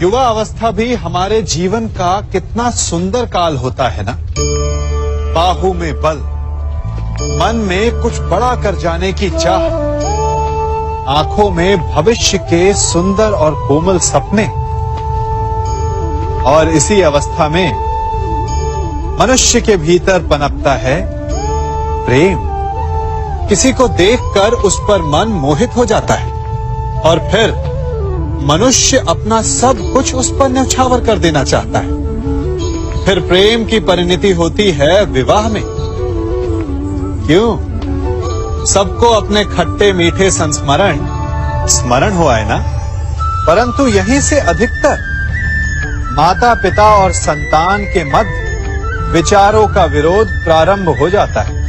युवा अवस्था भी हमारे जीवन का कितना सुंदर काल होता है ना। बाहों में बल, मन में कुछ बड़ा कर जाने की चाह, आंखों में भविष्य के सुंदर और कोमल सपने। और इसी अवस्था में मनुष्य के भीतर पनपता है प्रेम। किसी को देखकर उस पर मन मोहित हो जाता है और फिर मनुष्य अपना सब कुछ उस पर न्यौछावर कर देना चाहता है। फिर प्रेम की परिणति होती है विवाह में। क्यों? सबको अपने खट्टे मीठे संस्मरण स्मरण हुआ है ना। परंतु यहीं से अधिकतर माता पिता और संतान के मध्य विचारों का विरोध प्रारंभ हो जाता है।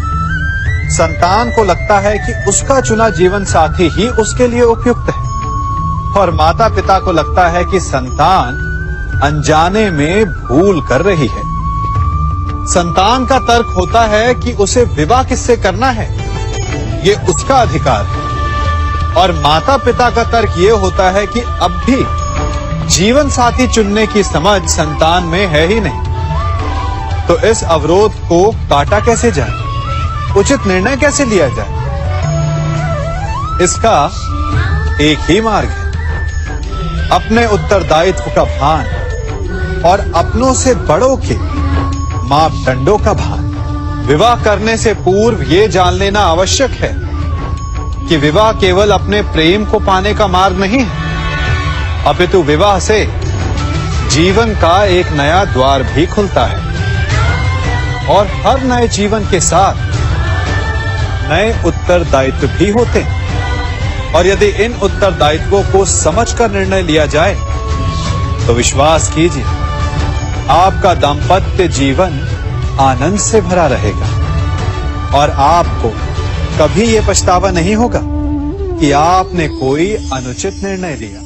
संतान को लगता है कि उसका चुना जीवन साथी ही उसके लिए उपयुक्त है और माता पिता को लगता है कि संतान अनजाने में भूल कर रही है। संतान का तर्क होता है कि उसे विवाह किससे करना है, ये उसका अधिकार है। और माता पिता का तर्क ये होता है कि अब भी जीवन साथी चुनने की समझ संतान में है ही नहीं। तो इस अवरोध को काटा कैसे जाए, उचित निर्णय कैसे लिया जाए? इसका एक ही मार्ग है, अपने उत्तरदायित्व का भान और अपनों से बड़ों के मापदंडों का भान। विवाह करने से पूर्व ये जान लेना आवश्यक है कि विवाह केवल अपने प्रेम को पाने का मार्ग नहीं है, अपितु विवाह से जीवन का एक नया द्वार भी खुलता है। और हर नए जीवन के साथ नए उत्तरदायित्व भी होते हैं। और यदि इन उत्तरदायित्वों को समझकर निर्णय लिया जाए तो विश्वास कीजिए, आपका दाम्पत्य जीवन आनंद से भरा रहेगा और आपको कभी ये पछतावा नहीं होगा कि आपने कोई अनुचित निर्णय लिया।